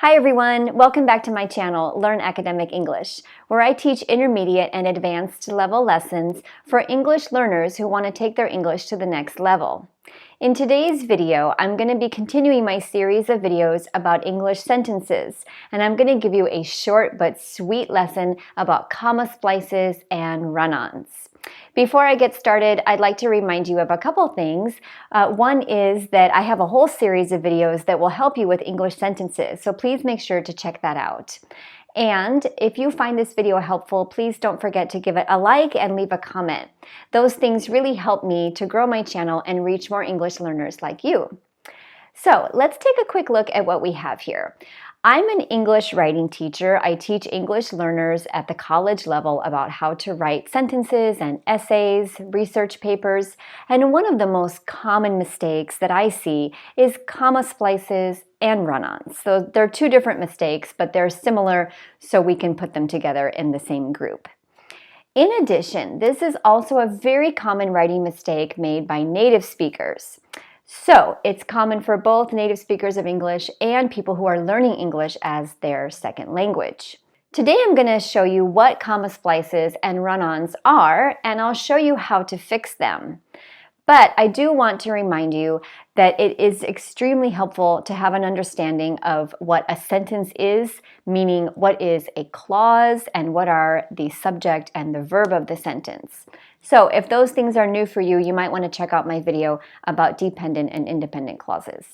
Hi everyone, welcome back to my channel, Learn Academic English, where I teach intermediate and advanced level lessons for English learners who want to take their English to the next level. In today's video, I'm going to be continuing my series of videos about English sentences, and I'm going to give you a short but sweet lesson about comma splices and run-ons. Before I get started, I'd like to remind you of a couple things. One is that I have a whole series of videos that will help you with English sentences, so please make sure to check that out. And if you find this video helpful, please don't forget to give it a like and leave a comment. Those things really help me to grow my channel and reach more English learners like you. So let's take a quick look at what we have here. I'm an English writing teacher. I teach English learners at the college level about how to write sentences and essays, research papers, and one of the most common mistakes that I see is comma splices and run-ons. So they're two different mistakes, but they're similar, so we can put them together in the same group. In addition, this is also a very common writing mistake made by native speakers. So it's common for both native speakers of English and people who are learning English as their second language. Today I'm going to show you what comma splices and run-ons are, and I'll show you how to fix them. But I do want to remind you that it is extremely helpful to have an understanding of what a sentence is, meaning what is a clause and what are the subject and the verb of the sentence. So if those things are new for you, you might want to check out my video about dependent and independent clauses.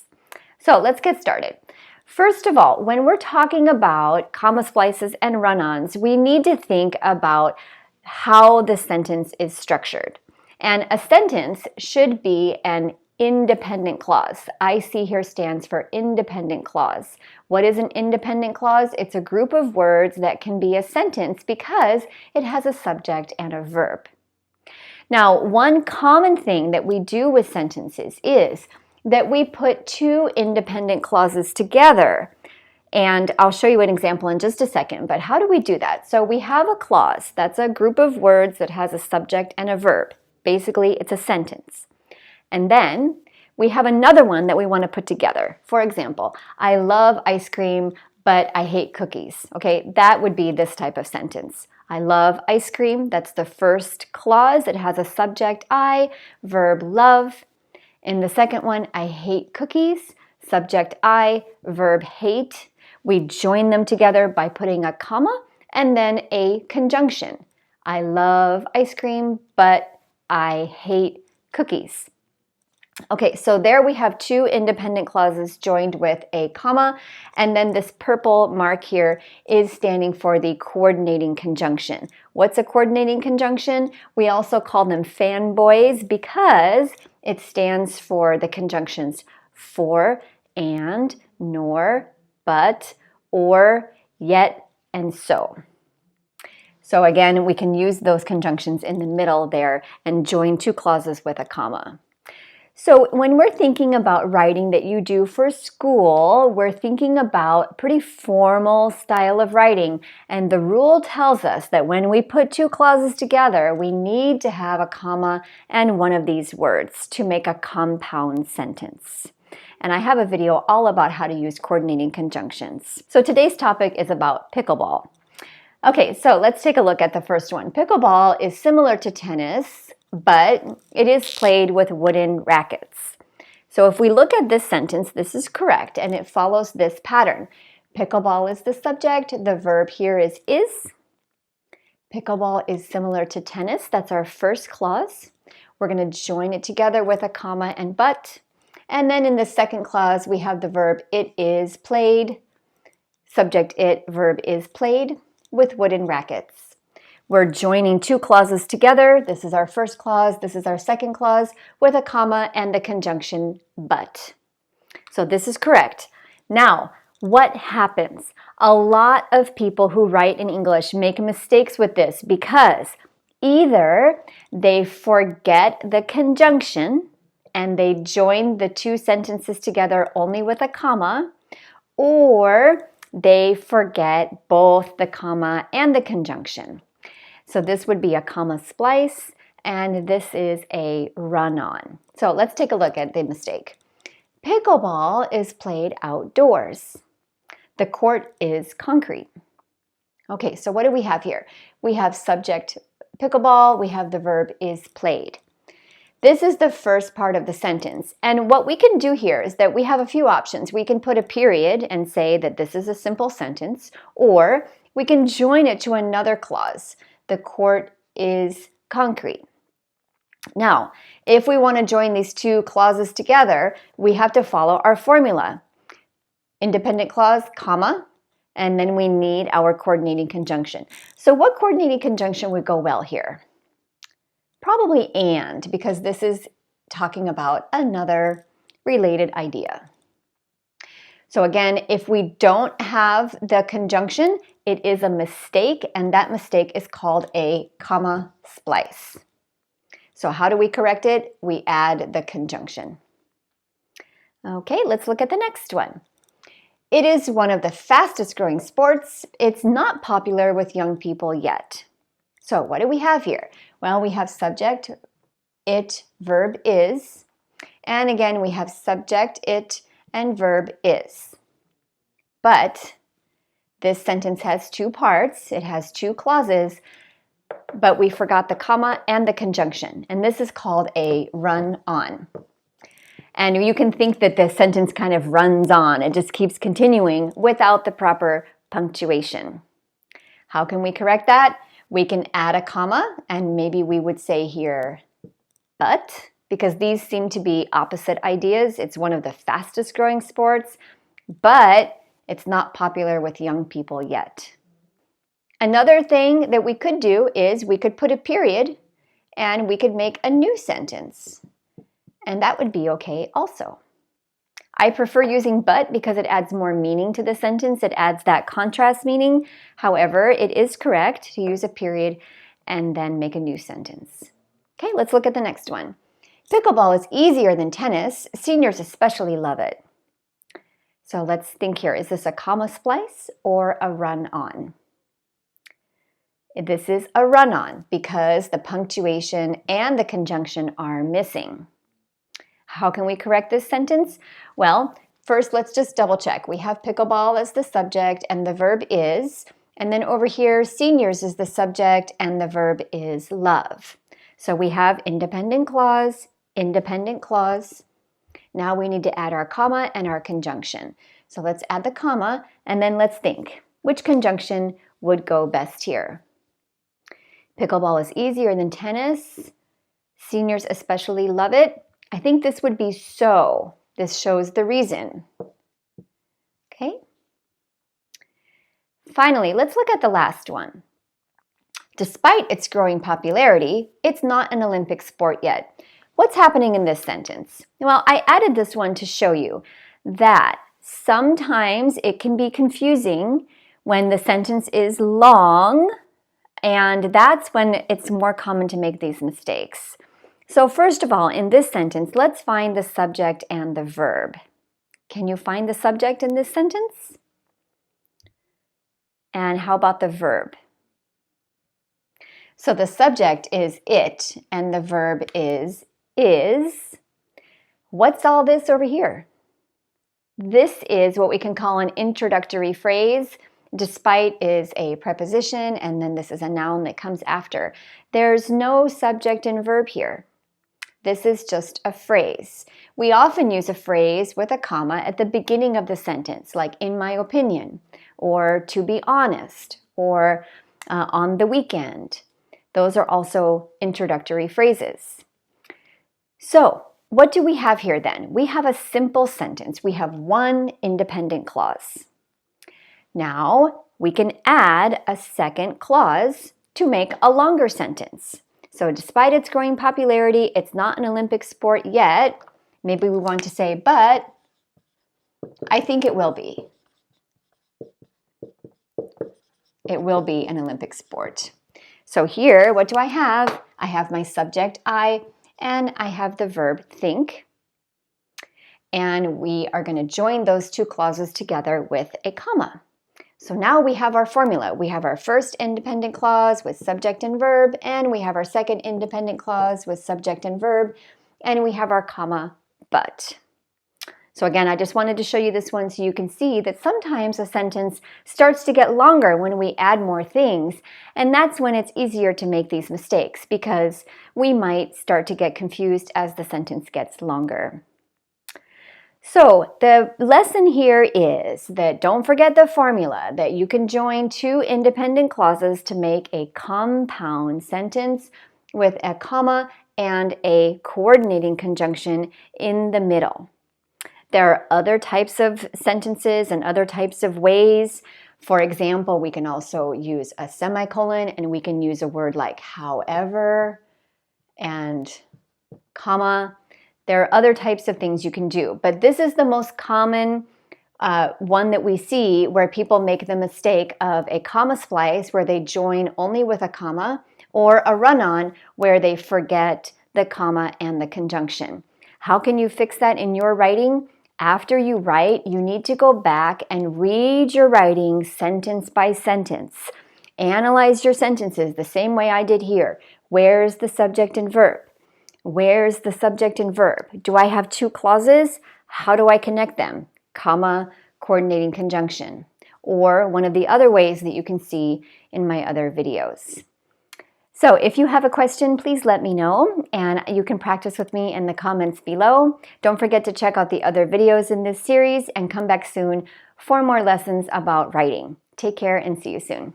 So let's get started. First of all, when we're talking about comma splices and run-ons, we need to think about how the sentence is structured. And a sentence should be an independent clause. IC here stands for independent clause. What is an independent clause? It's a group of words that can be a sentence because it has a subject and a verb. Now, one common thing that we do with sentences is that we put two independent clauses together. And I'll show you an example in just a second, but how do we do that? So we have a clause. That's a group of words that has a subject and a verb. Basically, it's a sentence. And then we have another one that we want to put together. For example, I love ice cream, but I hate cookies. Okay, that would be this type of sentence. I love ice cream. That's the first clause. It has a subject I, verb love. In the second one, I hate cookies, subject I, verb hate. We join them together by putting a comma and then a conjunction. I love ice cream, but I hate cookies. Okay, so there we have two independent clauses joined with a comma, and then this purple mark here is standing for the coordinating conjunction. What's a coordinating conjunction? We also call them fanboys because it stands for the conjunctions for, and, nor, but, or, yet, and so. So again, we can use those conjunctions in the middle there and join two clauses with a comma. So when we're thinking about writing that you do for school, we're thinking about a pretty formal style of writing. And the rule tells us that when we put two clauses together, we need to have a comma and one of these words to make a compound sentence. And I have a video all about how to use coordinating conjunctions. So today's topic is about pickleball. Okay, so let's take a look at the first one. Pickleball is similar to tennis, but it is played with wooden rackets. So if we look at this sentence, this is correct, and it follows this pattern. Pickleball is the subject. The verb here is. Pickleball is similar to tennis. That's our first clause. We're going to join it together with a comma and but. And then in the second clause, we have the verb it is played. Subject it, verb is played, with wooden rackets. We're joining two clauses together. This is our first clause, this is our second clause, with a comma and the conjunction but. So this is correct. Now, what happens? A lot of people who write in English make mistakes with this because either they forget the conjunction and they join the two sentences together only with a comma, or they forget both the comma and the conjunction. So this would be a comma splice, and this is a run-on. So let's take a look at the mistake. Pickleball is played outdoors. The court is concrete. Okay, so what do we have here? We have subject pickleball, we have the verb is played. This is the first part of the sentence. And what we can do here is that we have a few options. We can put a period and say that this is a simple sentence, or we can join it to another clause. The court is concrete. Now, if we want to join these two clauses together, we have to follow our formula. Independent clause, comma, and then we need our coordinating conjunction. So what coordinating conjunction would go well here? Probably and, because this is talking about another related idea. So again, if we don't have the conjunction, it is a mistake, and that mistake is called a comma splice. So how do we correct it? We add the conjunction. Okay, let's look at the next one. It is one of the fastest growing sports. It's not popular with young people yet. So what do we have here? Well, we have subject, it, verb is, and again we have subject, it, and verb is. But this sentence has two parts, it has two clauses, but we forgot the comma and the conjunction, and this is called a run-on. And you can think that the sentence kind of runs on, it just keeps continuing without the proper punctuation. How can we correct that? We can add a comma, and maybe we would say here, but, because these seem to be opposite ideas. It's one of the fastest growing sports, but it's not popular with young people yet. Another thing that we could do is we could put a period, and we could make a new sentence, and that would be okay also. I prefer using but because it adds more meaning to the sentence. It adds that contrast meaning. However, it is correct to use a period and then make a new sentence. Okay, let's look at the next one. Pickleball is easier than tennis. Seniors especially love it. So let's think here. Is this a comma splice or a run-on? This is a run-on because the punctuation and the conjunction are missing. How can we correct this sentence? Well, first let's just double check. We have pickleball as the subject and the verb is, and then over here seniors is the subject and the verb is love. So we have independent clause, independent clause. Now we need to add our comma and our conjunction. So let's add the comma and then let's think. Which conjunction would go best here? Pickleball is easier than tennis. Seniors especially love it. I think this would be so. This shows the reason. Okay. Finally, let's look at the last one. Despite its growing popularity, it's not an Olympic sport yet. What's happening in this sentence? Well, I added this one to show you that sometimes it can be confusing when the sentence is long, and that's when it's more common to make these mistakes. So first of all, in this sentence, let's find the subject and the verb. Can you find the subject in this sentence? And how about the verb? So the subject is it, and the verb is. What's all this over here? This is what we can call an introductory phrase. Despite is a preposition, and then this is a noun that comes after. There's no subject and verb here. This is just a phrase. We often use a phrase with a comma at the beginning of the sentence, like in my opinion, or to be honest, or on the weekend. Those are also introductory phrases. So, what do we have here then? We have a simple sentence. We have one independent clause. Now, we can add a second clause to make a longer sentence. So despite its growing popularity, it's not an Olympic sport yet. Maybe we want to say, but I think it will be. It will be an Olympic sport. So here, what do I have? I have my subject, I, and I have the verb, think. And we are going to join those two clauses together with a comma. So now we have our formula. We have our first independent clause with subject and verb, and we have our second independent clause with subject and verb, and we have our comma, but. So again, I just wanted to show you this one so you can see that sometimes a sentence starts to get longer when we add more things, and that's when it's easier to make these mistakes because we might start to get confused as the sentence gets longer. So the lesson here is that don't forget the formula that you can join two independent clauses to make a compound sentence with a comma and a coordinating conjunction in the middle. There are other types of sentences and other types of ways. For example, we can also use a semicolon and we can use a word like however and comma. There are other types of things you can do, but this is the most common one that we see where people make the mistake of a comma splice where they join only with a comma, or a run-on where they forget the comma and the conjunction. How can you fix that in your writing? After you write, you need to go back and read your writing sentence by sentence. Analyze your sentences the same way I did here. Where's the subject and verb? Where's the subject and verb? Do I have two clauses? How do I connect them? Comma, coordinating conjunction. Or one of the other ways that you can see in my other videos. So if you have a question, please let me know, and you can practice with me in the comments below. Don't forget to check out the other videos in this series and come back soon for more lessons about writing. Take care and see you soon.